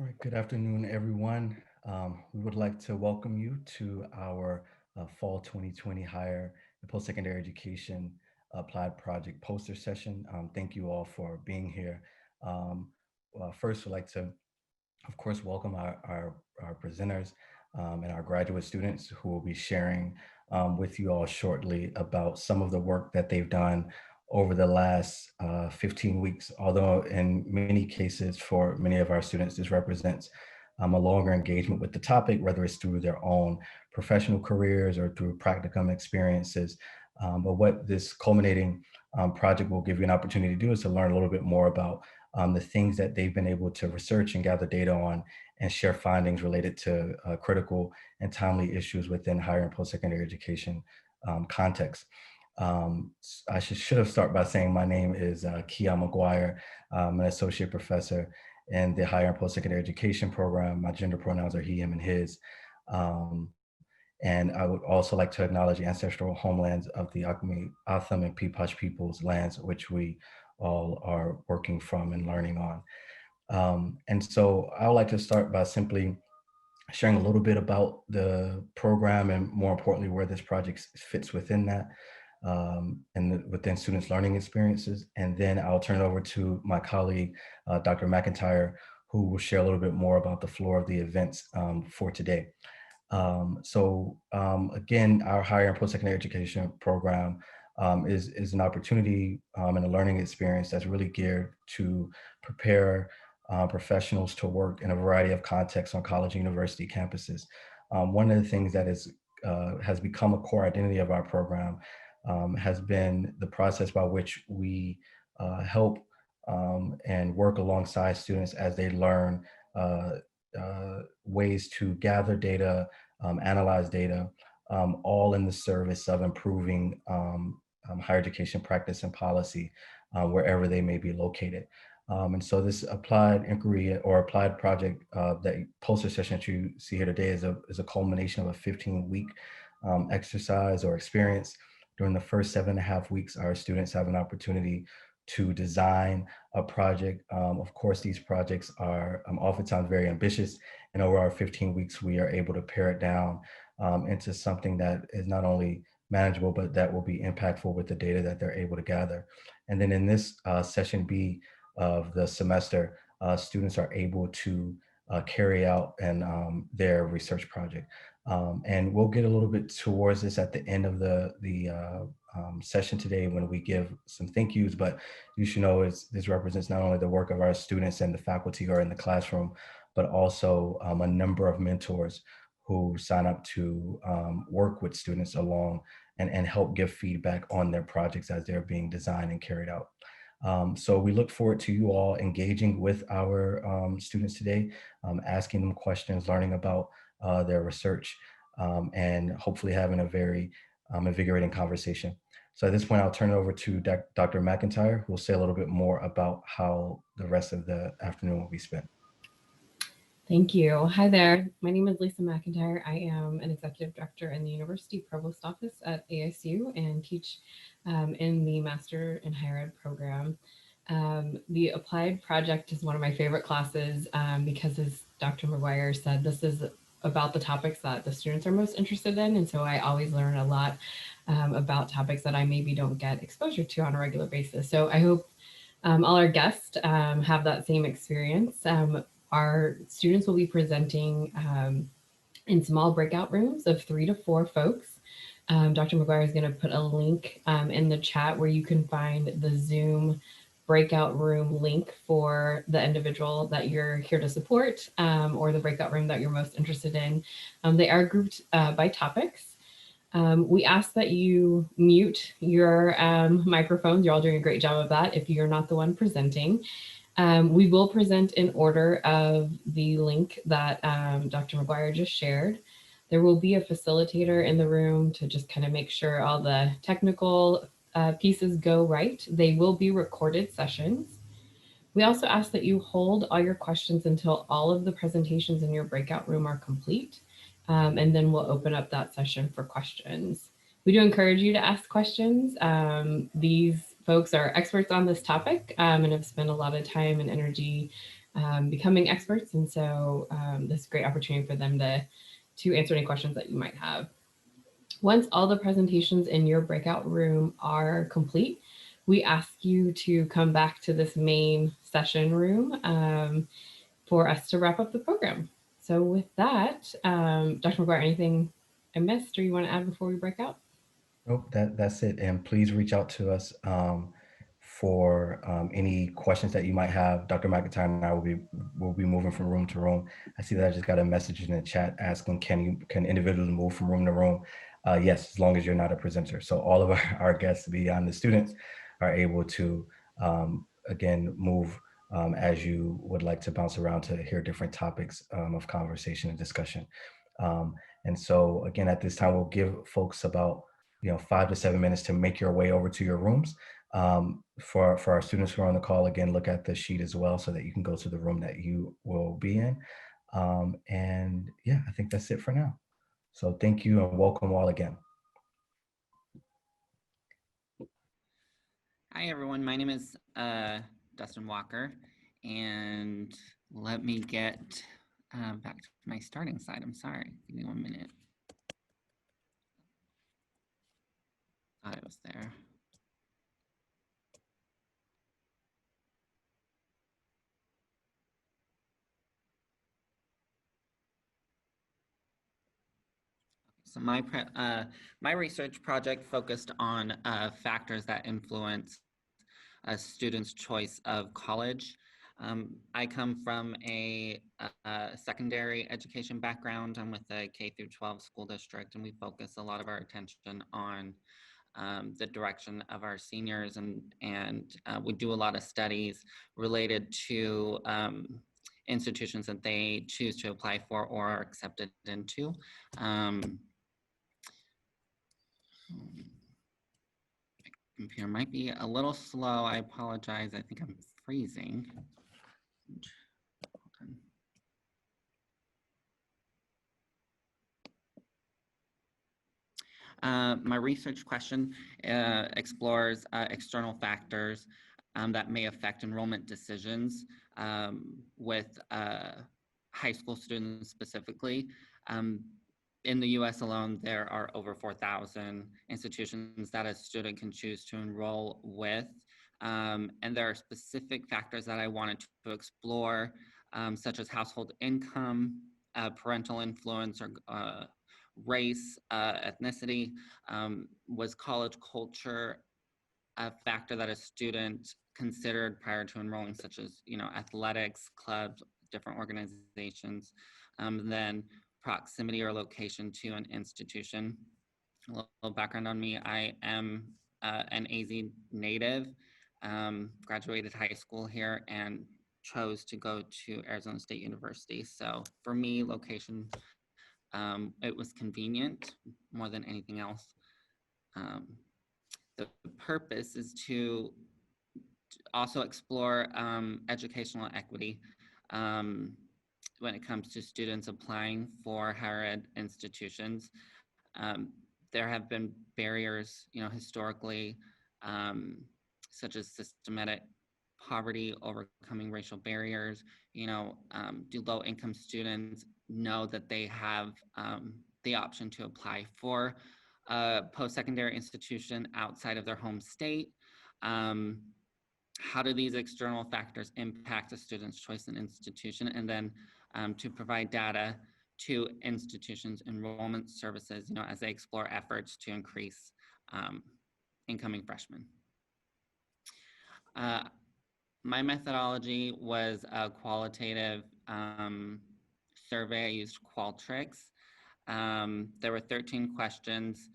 All right, good afternoon, everyone. We would like to welcome you to our Fall 2020 Higher and Post-Secondary Education Applied Project poster session. Thank you all for being here. First, we'd like to, of course, welcome our presenters and our graduate students who will be sharing with you all shortly about some of the work that they've done over the last 15 weeks, although in many cases for many of our students, this represents a longer engagement with the topic, whether it's through their own professional careers or through practicum experiences. But what this culminating project will give you an opportunity to do is to learn a little bit more about the things that they've been able to research and gather data on and share findings related to critical and timely issues within higher and post-secondary education context. I should have started by saying my name is Kia McGuire. I'm an associate professor in the higher and post-secondary education program. My gender pronouns are he, him, and his. Um, and I would also like to acknowledge the ancestral homelands of the Acme, Atham, and Peepash peoples' lands, which we all are working from and learning on. And so I would like to start by simply sharing a little bit about the program and more importantly, where this project fits within that within students' learning experiences. And then I'll turn it over to my colleague, Dr. McIntyre, who will share a little bit more about the floor of the events for today. Again, our higher and post-secondary education program is an opportunity and a learning experience that's really geared to prepare professionals to work in a variety of contexts on college and university campuses. One of the things that has become a core identity of our program has been the process by which we help and work alongside students as they learn ways to gather data, analyze data, all in the service of improving higher education practice and policy wherever they may be located. And so this applied inquiry or applied project, that poster session that you see here today is a culmination of a 15-week exercise or experience. During the first 7.5 weeks, our students have an opportunity to design a project. Of course, these projects are oftentimes very ambitious, and over our 15 weeks, we are able to pare it down into something that is not only manageable, but that will be impactful with the data that they're able to gather. And then in this session B of the semester, students are able to carry out their research project. And we'll get a little bit towards this at the end of the session today when we give some thank yous, but you should know this represents not only the work of our students and the faculty who are in the classroom, but also a number of mentors who sign up to work with students along and help give feedback on their projects as they're being designed and carried out. So we look forward to you all engaging with our students today, asking them questions, learning about their research, and hopefully having a very invigorating conversation. So at this point, I'll turn it over to Dr. McIntyre, who will say a little bit more about how the rest of the afternoon will be spent. Thank you. Hi there. My name is Lisa McIntyre. I am an executive director in the University Provost Office at ASU and teach in the Master in Higher Ed program. The applied project is one of my favorite classes because, as Dr. McGuire said, this is about the topics that the students are most interested in. And so I always learn a lot about topics that I maybe don't get exposure to on a regular basis. So I hope all our guests have that same experience. Our students will be presenting in small breakout rooms of 3 to 4 folks. Dr. McGuire is going to put a link in the chat where you can find the Zoom breakout room link for the individual that you're here to support or the breakout room that you're most interested in. They are grouped by topics. We ask that you mute your microphones. You're all doing a great job of that if you're not the one presenting. We will present in order of the link that Dr. McGuire just shared. There will be a facilitator in the room to just kind of make sure all the technical pieces go right. They will be recorded sessions. We also ask that you hold all your questions until all of the presentations in your breakout room are complete, and then we'll open up that session for questions. We do encourage you to ask questions. These folks are experts on this topic and have spent a lot of time and energy becoming experts. And so this is a great opportunity for them to answer any questions that you might have. Once all the presentations in your breakout room are complete, we ask you to come back to this main session room for us to wrap up the program. So with that, Dr. McGuire, anything I missed or you want to add before we break out? Nope, that's it. And please reach out to us for any questions that you might have. Dr. McIntyre and I will be moving from room to room. I see that I just got a message in the chat asking, can individuals move from room to room? Yes, as long as you're not a presenter. So all of our guests beyond the students are able to again move as you would like to bounce around to hear different topics of conversation and discussion. And so again, at this time, we'll give folks about 5 to 7 minutes to make your way over to your rooms. For our students who are on the call, again, look at the sheet as well so that you can go to the room that you will be in. And yeah, I think that's it for now. So thank you and welcome all again. Hi, everyone. My name is Dustin Walker, and let me get back to my starting slide. I'm sorry. Give me 1 minute. Thought it was there. So my research project focused on factors that influence a student's choice of college. I come from a secondary education background. I'm with a K through 12 school district, and we focus a lot of our attention on the direction of our seniors, and we do a lot of studies related to institutions that they choose to apply for or are accepted into. Computer might be a little slow. I apologize. I think I'm freezing. My research question explores external factors that may affect enrollment decisions with high school students specifically. In the US alone, there are over 4,000 institutions that a student can choose to enroll with. And there are specific factors that I wanted to explore, such as household income, parental influence, or race, ethnicity. Was college culture a factor that a student considered prior to enrolling, such as athletics, clubs, different organizations? Then proximity or location to an institution. A little background on me: I am an AZ native, graduated high school here, and chose to go to Arizona State University. So for me, location, it was convenient more than anything else. The purpose is to also explore educational equity when it comes to students applying for higher ed institutions. There have been barriers, historically, such as systematic poverty, overcoming racial barriers. Do low-income students know that they have the option to apply for a post-secondary institution outside of their home state? How do these external factors impact a student's choice in institution? And then to provide data to institutions' enrollment services, as they explore efforts to increase incoming freshmen. My methodology was a qualitative survey. I used Qualtrics. There were 13 questions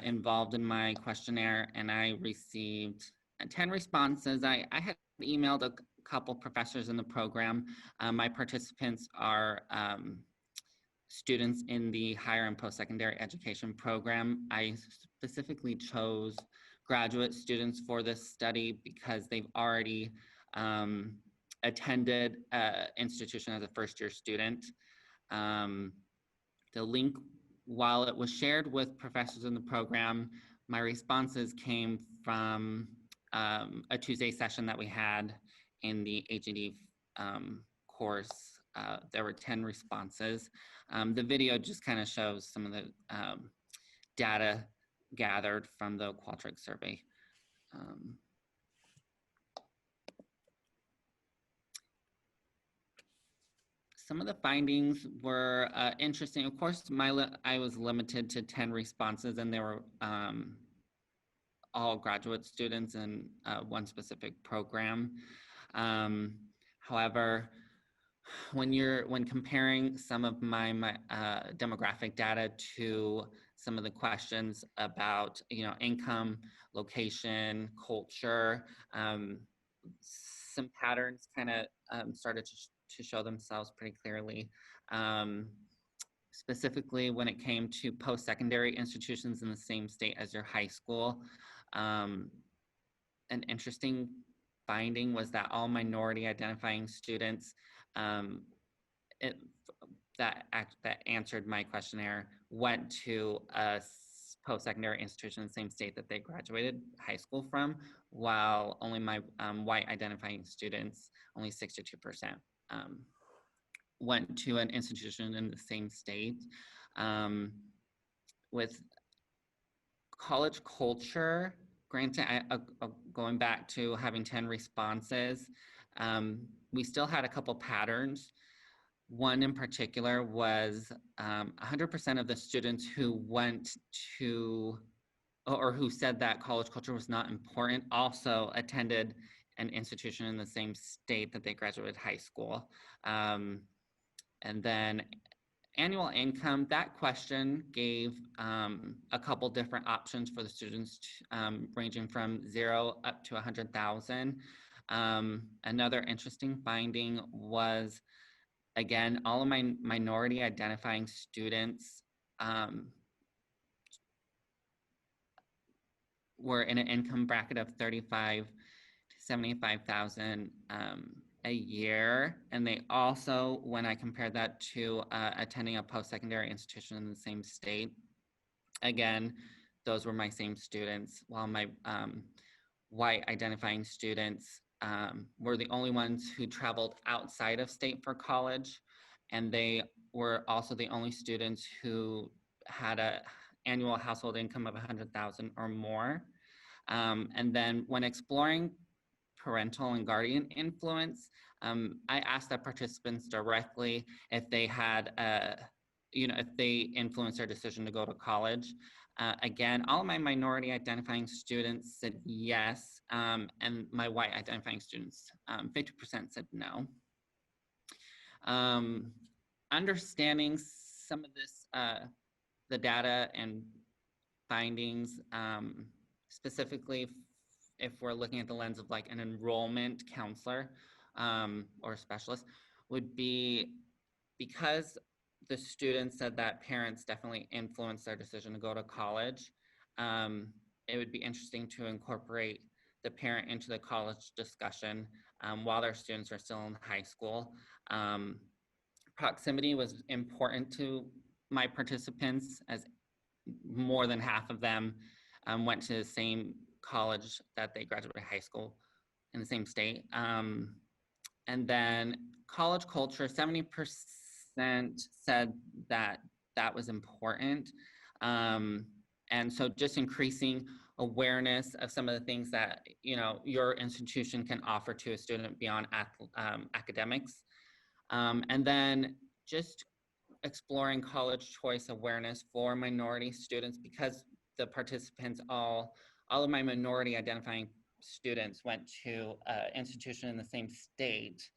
involved in my questionnaire, and I received 10 responses. I had emailed a couple professors in the program. My participants are students in the higher and post-secondary education program. I specifically chose graduate students for this study because they've already attended institution as a first-year student. The link, while it was shared with professors in the program, my responses came from a Tuesday session that we had in the HED course, there were 10 responses. The video just kind of shows some of the data gathered from the Qualtrics survey. Some of the findings were interesting. Of course, I was limited to 10 responses, and they were all graduate students in one specific program. However, when comparing some of my demographic data to some of the questions about income, location, culture, some patterns kind of started to show themselves pretty clearly. Specifically when it came to post-secondary institutions in the same state as your high school. An interesting finding was that all minority identifying students that answered my questionnaire went to a post-secondary institution in the same state that they graduated high school from, while only my white identifying students, only 62%, went to an institution in the same state. With college culture, granted, going back to having 10 responses, we still had a couple patterns. One in particular was 100% of the students who went to, or who said that college culture was not important, also attended an institution in the same state that they graduated high school. And then annual income, that question gave a couple different options for the students, ranging from 0 up to 100,000. Another interesting finding was, again, all of my minority identifying students were in an income bracket of 35 to 75,000 a year. And they also, when I compared that to attending a post-secondary institution in the same state, again, those were my same students, while my white identifying students were the only ones who traveled outside of state for college. And they were also the only students who had an annual household income of 100,000 or more. And then when exploring parental and guardian influence, I asked the participants directly if they had, if they influenced their decision to go to college. Again, all of my minority identifying students said yes, and my white identifying students, 50% said no. Understanding some of this, the data and findings, specifically if we're looking at the lens of like an enrollment counselor or specialist, would be because the students said that parents definitely influence their decision to go to college. It would be interesting to incorporate the parent into the college discussion while their students are still in high school. Proximity was important to my participants, as more than half of them went to the same college that they graduated high school in the same state. And then college culture, 70% said that that was important. And so just increasing awareness of some of the things that your institution can offer to a student beyond academics. And then just exploring college choice awareness for minority students, because the participants, all of my minority identifying students went to an institution in the same state.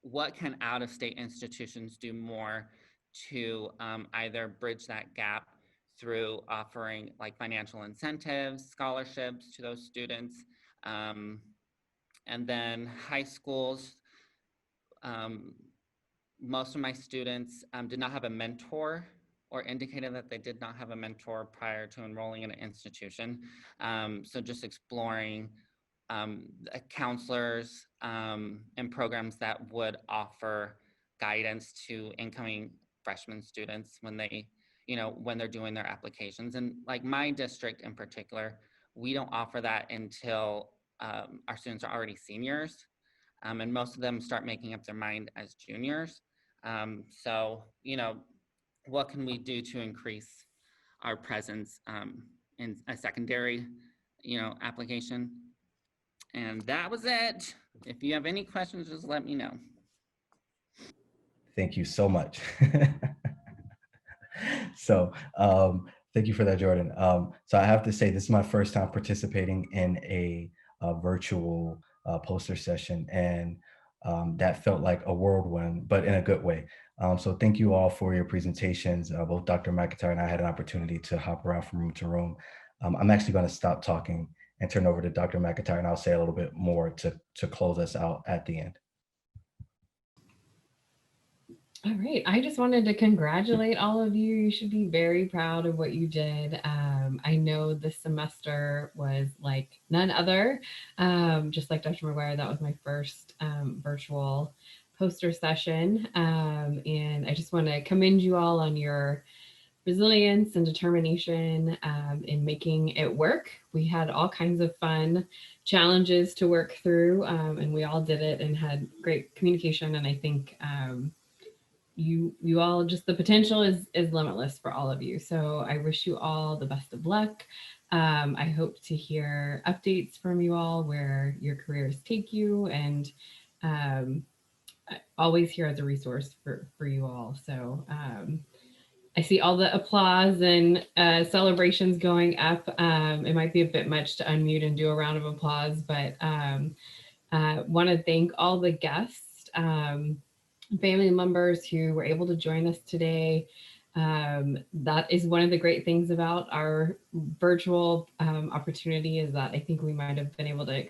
What can out-of-state institutions do more to either bridge that gap through offering like financial incentives, scholarships to those students? And then high schools, most of my students did not have a mentor, or indicated that they did not have a mentor prior to enrolling in an institution. So just exploring counselors and programs that would offer guidance to incoming freshman students when they, when they're doing their applications. And like my district in particular, we don't offer that until our students are already seniors. and most of them start making up their mind as juniors. So, what can we do to increase our presence in a secondary, application? And that was it. If you have any questions, just let me know. Thank you so much. So thank you for that, Jordan. So I have to say, this is my first time participating in a virtual poster session, and that felt like a whirlwind, but in a good way. So thank you all for your presentations. Both Dr. McIntyre and I had an opportunity to hop around from room to room. I'm actually going to stop talking and turn over to Dr. McIntyre, and I'll say a little bit more to close us out at the end. All right. I just wanted to congratulate all of you. You should be very proud of what you did. I know this semester was like none other. Just like Dr. McGuire, that was my first virtual poster session. And I just want to commend you all on your resilience and determination in making it work. We had all kinds of fun challenges to work through, and we all did it and had great communication. And I think you all, just the potential is limitless for all of you. So I wish you all the best of luck. I hope to hear updates from you all where your careers take you, and um, always here as a resource for you all. So I see all the applause and celebrations going up. It might be a bit much to unmute and do a round of applause, but want to thank all the guests, family members who were able to join us today. That is one of the great things about our virtual opportunity, is that I think we might have been able to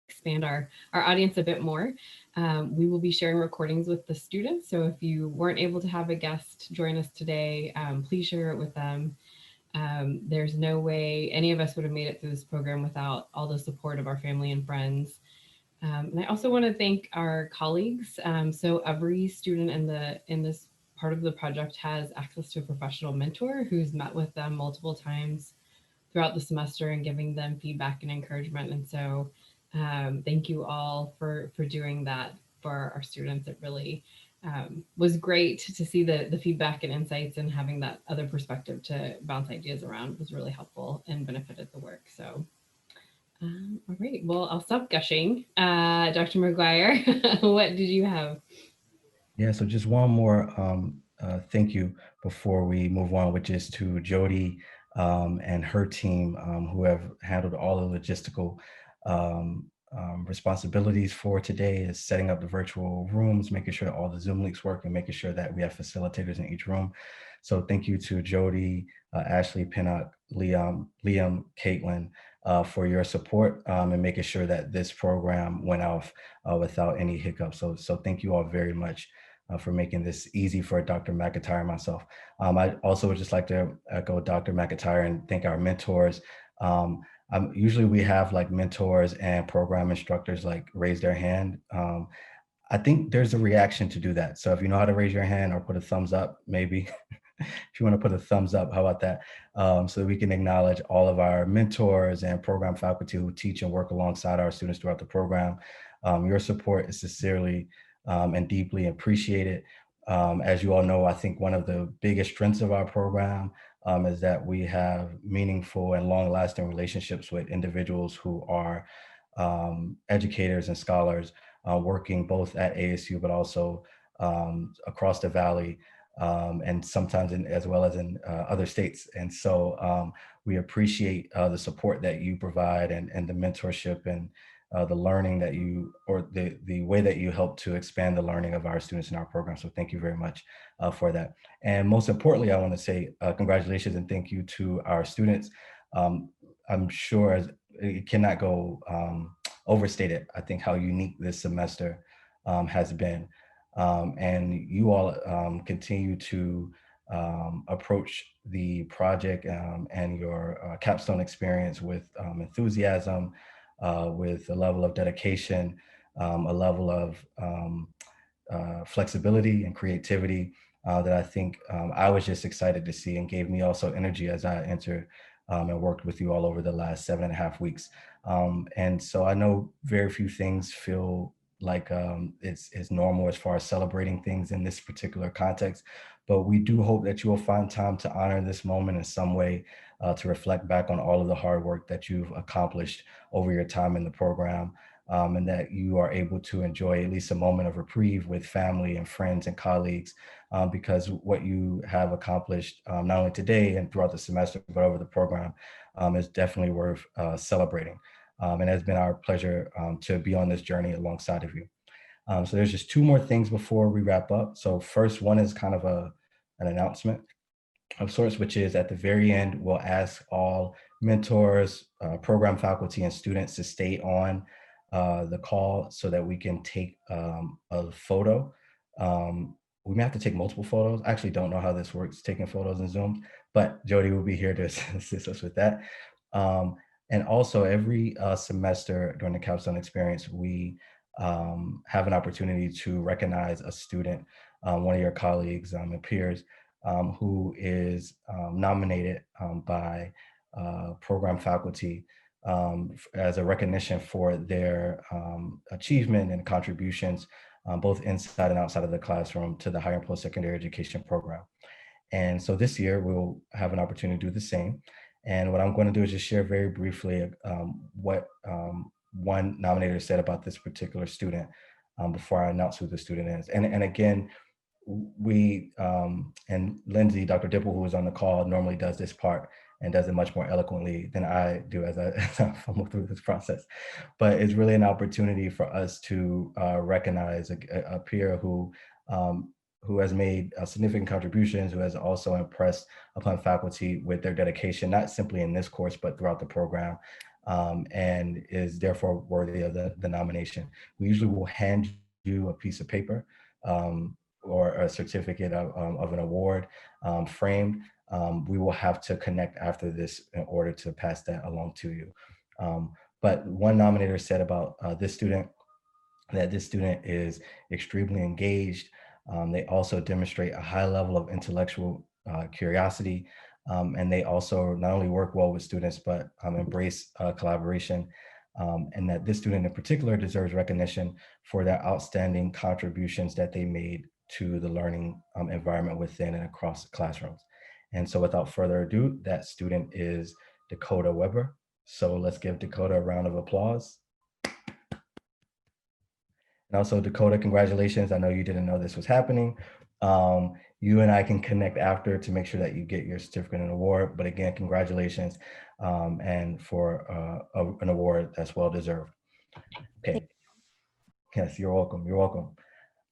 expand our audience a bit more. We will be sharing recordings with the students. So if you weren't able to have a guest join us today, please share it with them. There's no way any of us would have made it through this program without all the support of our family and friends. And I also want to thank our colleagues. So every student in this part of the project has access to a professional mentor who's met with them multiple times throughout the semester and giving them feedback and encouragement. And so thank you all for doing that for our students. It really was great to see the feedback and insights, and having that other perspective to bounce ideas around was really helpful and benefited the work. So all right, well, I'll stop gushing. Dr. McGuire, what did you have? Yeah, so just one more thank you before we move on, which is to Jody and her team, who have handled all the logistical responsibilities for today, is setting up the virtual rooms, making sure that all the Zoom links work, and making sure that we have facilitators in each room. So thank you to Jody, Ashley, Pinnock, Liam, Caitlin, for your support and making sure that this program went off without any hiccups. So thank you all very much for making this easy for Dr. McIntyre and myself. I also would just like to echo Dr. McIntyre and thank our mentors. Usually we have like mentors and program instructors like raise their hand. I think there's a reaction to do that. So if you know how to raise your hand or put a thumbs up, maybe if you want to put a thumbs up, how about that? So that we can acknowledge all of our mentors and program faculty who teach and work alongside our students throughout the program. Your support is sincerely and deeply appreciated. As you all know, I think one of the biggest strengths of our program is that we have meaningful and long-lasting relationships with individuals who are educators and scholars working both at ASU, but also across the Valley, and sometimes as well as in other states. And so we appreciate the support that you provide, and the mentorship, and the learning that you, or the way that you help to expand the learning of our students in our program. So thank you very much for that. And most importantly, I want to say congratulations and thank you to our students. I'm sure it cannot go overstated, I think, how unique this semester has been. And you all continue to approach the project and your capstone experience with enthusiasm, with a level of dedication, a level of flexibility and creativity that I think I was just excited to see, and gave me also energy as I entered and worked with you all over the last 7.5 weeks. And so I know very few things feel like it's normal as far as celebrating things in this particular context. But we do hope that you will find time to honor this moment in some way, to reflect back on all of the hard work that you've accomplished over your time in the program, and that you are able to enjoy at least a moment of reprieve with family and friends and colleagues, because what you have accomplished, not only today and throughout the semester, but over the program, is definitely worth celebrating. And it has been our pleasure to be on this journey alongside of you. So there's just two more things before we wrap up. So first one is kind of an announcement of sorts, which is at the very end, we'll ask all mentors, program faculty, and students to stay on the call so that we can take a photo. We may have to take multiple photos. I actually don't know how this works, taking photos in Zoom, but Jody will be here to assist us with that. Um, and also every semester during the capstone experience, we have an opportunity to recognize a student, one of your colleagues and peers, who is nominated by program faculty, as a recognition for their achievement and contributions, both inside and outside of the classroom, to the higher and post-secondary education program. And so this year we'll have an opportunity to do the same. And what I'm going to do is just share very briefly what one nominator said about this particular student, before I announce who the student is. And again, we and Lindsay, Dr. Dipple, who was on the call, normally does this part and does it much more eloquently than I do as I fumble through this process. But it's really an opportunity for us to recognize a peer who has made significant contributions, who has also impressed upon faculty with their dedication, not simply in this course, but throughout the program, and is therefore worthy of the nomination. We usually will hand you a piece of paper, or a certificate of an award, framed. We will have to connect after this in order to pass that along to you. But one nominator said about this student, that this student is extremely engaged. They also demonstrate a high level of intellectual curiosity, and they also not only work well with students, but embrace collaboration, and that this student in particular deserves recognition for their outstanding contributions that they made to the learning environment within and across classrooms. And so without further ado, that student is Dakota Weber. So let's give Dakota a round of applause. And also, Dakota, congratulations. I know you didn't know this was happening. You and I can connect after to make sure that you get your certificate and award. But again, congratulations, and for an award that's well deserved. Okay. Yes, you're welcome. You're welcome.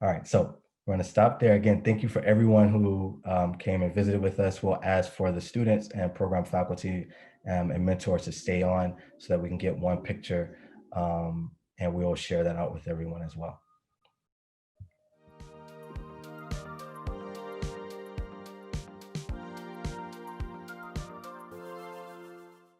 All right. So we're going to stop there. Again, thank you for everyone who came and visited with us. We'll ask for the students and program faculty and mentors to stay on so that we can get one picture, and we'll share that out with everyone as well.